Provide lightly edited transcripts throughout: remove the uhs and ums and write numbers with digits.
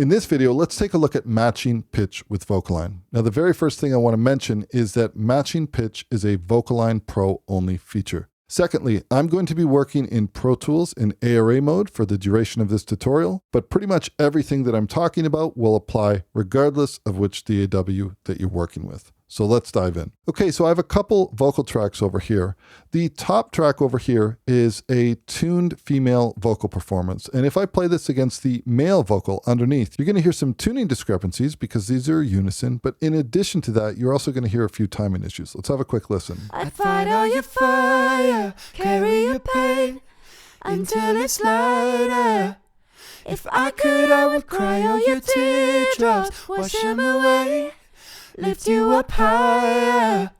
In this video, let's take a look at matching pitch with VocAlign. Now, the very first thing I want to mention is that matching pitch is a VocAlign Pro only feature. Secondly, I'm going to be working in Pro Tools in ARA mode for the duration of this tutorial, but pretty much everything that I'm talking about will apply regardless of which DAW that you're working with. So let's dive in. Okay, so I have a couple vocal tracks over here. The top track over here is a tuned female vocal performance. And if I play this against the male vocal underneath, you're gonna hear some tuning discrepancies because these are unison. But in addition to that, you're also gonna hear a few timing issues. Let's have a quick listen. I'd fight all your fire, carry your pain until it's lighter. If I could, I would cry all your teardrops, wash them away. Lift you up higher.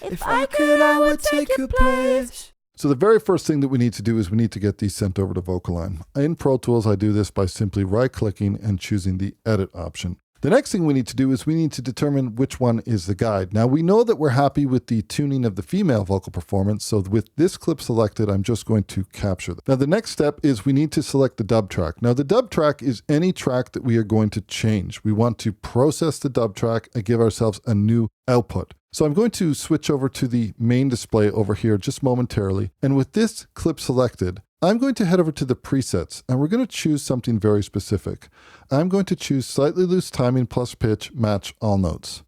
If I could, I would take your place. So the very first thing that we need to do is we need to get these sent over to VocAlign. In Pro Tools, I do this by simply right-clicking and choosing the Edit option. The next thing we need to do is we need to determine which one is the guide. Now we know that we're happy with the tuning of the female vocal performance, so with this clip selected, I'm just going to capture them. Now the next step is we need to select the dub track. Now the dub track is any track that we are going to change. We want to process the dub track and give ourselves a new output. So I'm going to switch over to the main display over here just momentarily. And with this clip selected, I'm going to head over to the presets and we're going to choose something very specific. I'm going to choose slightly loose timing plus pitch, match all notes.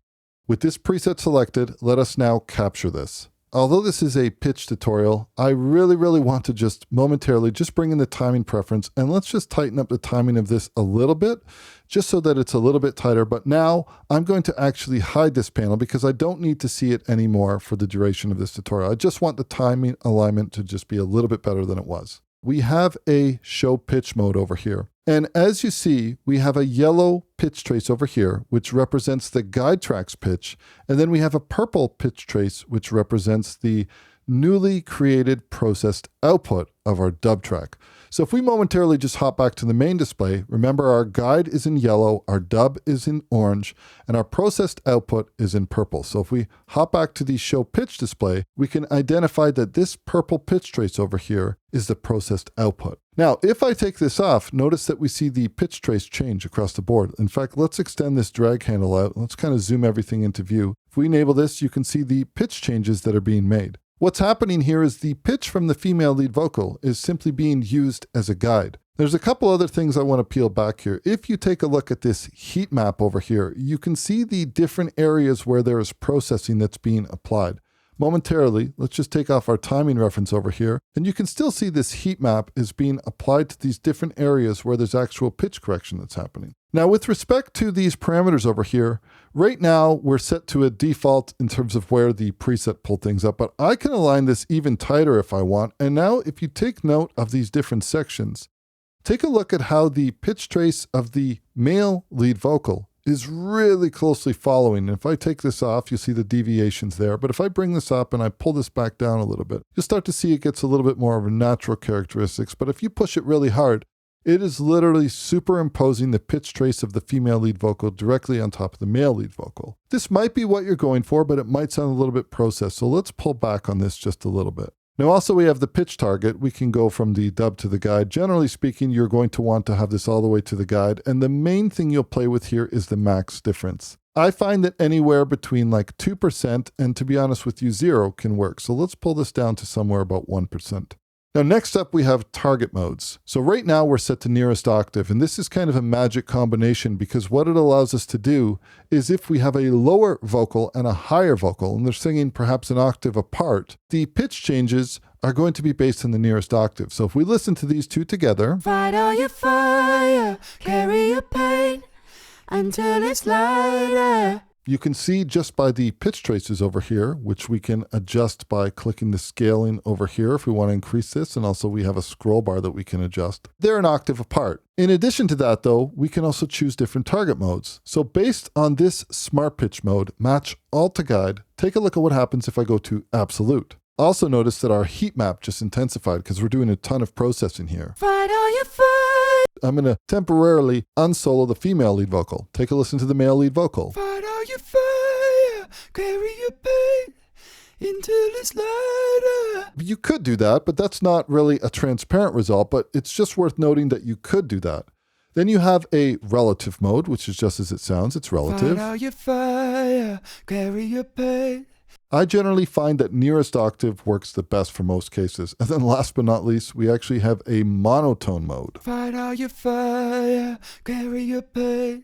With this preset selected, let us now capture this. Although this is a pitch tutorial, I really want to just momentarily just bring in the timing preference and let's just tighten up the timing of this a little bit, just so that it's a little bit tighter. But now I'm going to actually hide this panel because I don't need to see it anymore for the duration of this tutorial. I just want the timing alignment to just be a little bit better than it was. We have a show pitch mode over here. And as you see, we have a yellow pitch trace over here, which represents the guide track's pitch. And then we have a purple pitch trace, which represents the newly created processed output of our dub track. So if we momentarily just hop back to the main display, remember our guide is in yellow, our dub is in orange, and our processed output is in purple. So if we hop back to the show pitch display, we can identify that this purple pitch trace over here is the processed output. Now, if I take this off, notice that we see the pitch trace change across the board. In fact, let's extend this drag handle out. Let's kind of zoom everything into view. If we enable this, you can see the pitch changes that are being made. What's happening here is the pitch from the female lead vocal is simply being used as a guide. There's a couple other things I want to peel back here. If you take a look at this heat map over here, you can see the different areas where there is processing that's being applied. Momentarily, let's just take off our timing reference over here, and you can still see this heat map is being applied to these different areas where there's actual pitch correction that's happening. Now, with respect to these parameters over here, right now we're set to a default in terms of where the preset pulled things up, but I can align this even tighter if I want. And now if you take note of these different sections, take a look at how the pitch trace of the male lead vocal is really closely following. And if I take this off, you'll see the deviations there. But if I bring this up and I pull this back down a little bit, you'll start to see it gets a little bit more of a natural characteristics. But if you push it really hard, it is literally superimposing the pitch trace of the female lead vocal directly on top of the male lead vocal. This might be what you're going for, but it might sound a little bit processed. So let's pull back on this just a little bit. Now also we have the pitch target. We can go from the dub to the guide. Generally speaking, you're going to want to have this all the way to the guide. And the main thing you'll play with here is the max difference. I find that anywhere between like 2% and, to be honest with you, 0 can work. So let's pull this down to somewhere about 1%. Now, next up, we have target modes. So right now we're set to nearest octave, and this is kind of a magic combination because what it allows us to do is if we have a lower vocal and a higher vocal, and they're singing perhaps an octave apart, the pitch changes are going to be based on the nearest octave. So if we listen to these two together, Fight all your fire, carry your pain until it's lighter. you can see just by the pitch traces over here, which we can adjust by clicking the scaling over here if we want to increase this. And also we have a scroll bar that we can adjust. They're an octave apart. In addition to that though, we can also choose different target modes. So based on this smart pitch mode, match all to guide, take a look at what happens if I go to absolute. Also notice that our heat map just intensified because we're doing a ton of processing here. Fight all your fight. I'm going to temporarily unsolo the female lead vocal. Take a listen to the male lead vocal. Fight all your fire, carry your pain until it's lighter. You could do that, but that's not really a transparent result, but it's just worth noting that you could do that. Then you have a relative mode, which is just as it sounds. It's relative. Fight all your fire, carry your pain. I generally find that nearest octave works the best for most cases. And then last but not least, we actually have a monotone mode. Fight all your fire, carry your pain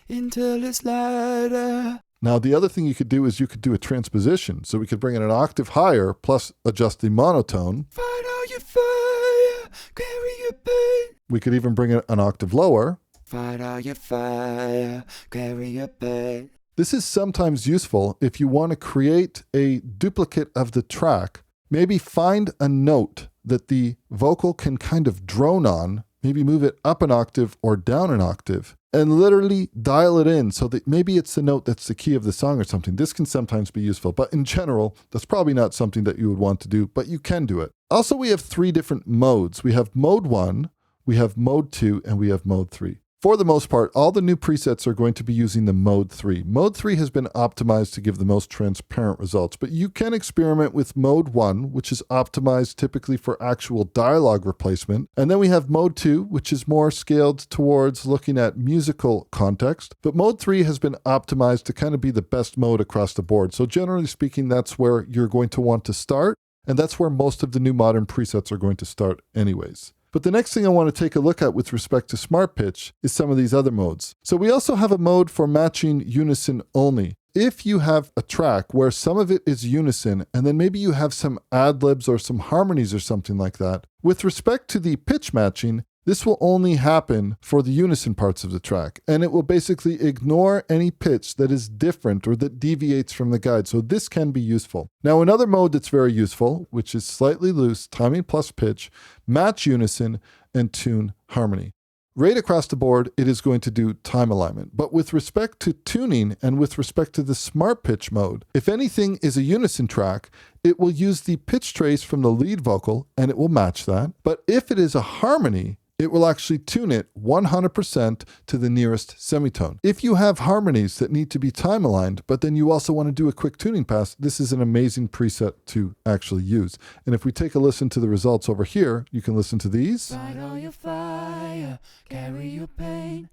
until it's lighter. Now, the other thing you could do is you could do a transposition. So we could bring it an octave higher plus adjust the monotone. Fight all your fire, carry your pain. We could even bring it an octave lower. Fight all your fire, carry your pain. This is sometimes useful if you want to create a duplicate of the track. Maybe find a note that the vocal can kind of drone on, maybe move it up an octave or down an octave, and literally dial it in so that maybe it's the note that's the key of the song or something. This can sometimes be useful, but in general, that's probably not something that you would want to do, but you can do it. Also, we have 3 different modes. We have mode 1, we have mode 2, and we have mode 3. For the most part, all the new presets are going to be using the mode 3. Mode 3 has been optimized to give the most transparent results, but you can experiment with mode 1, which is optimized typically for actual dialogue replacement. And then we have mode 2, which is more scaled towards looking at musical context. But mode 3 has been optimized to kind of be the best mode across the board. So generally speaking, that's where you're going to want to start. And that's where most of the new modern presets are going to start anyways. But the next thing I want to take a look at with respect to smart pitch is some of these other modes. So we also have a mode for matching unison only. If you have a track where some of it is unison and then maybe you have some ad-libs or some harmonies or something like that, with respect to the pitch matching, this will only happen for the unison parts of the track, and it will basically ignore any pitch that is different or that deviates from the guide. So this can be useful. Now, another mode that's very useful, which is slightly loose, timing plus pitch, match unison, and tune harmony. Right across the board, it is going to do time alignment. But with respect to tuning and with respect to the smart pitch mode, if anything is a unison track, it will use the pitch trace from the lead vocal and it will match that. But if it is a harmony, it will actually tune it 100% to the nearest semitone. If you have harmonies that need to be time aligned, but then you also want to do a quick tuning pass, this is an amazing preset to actually use. And if we take a listen to the results over here, you can listen to these. Fight all your fire, carry your pain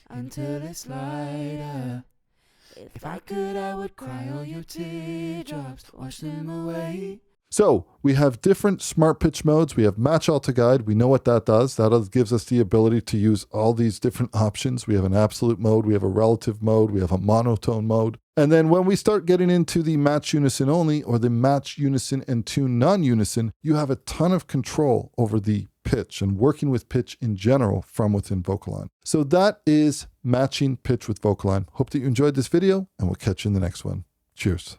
until it's lighter. If I could, I would cry all your teardrops, wash them away. So we have different smart pitch modes. We have match all to guide. We know what that does. That gives us the ability to use all these different options. We have an absolute mode. We have a relative mode. We have a monotone mode. And then when we start getting into the match unison only or the match unison and tune non-unison, you have a ton of control over the pitch and working with pitch in general from within VocAlign. So that is matching pitch with VocAlign. Hope that you enjoyed this video and we'll catch you in the next one. Cheers.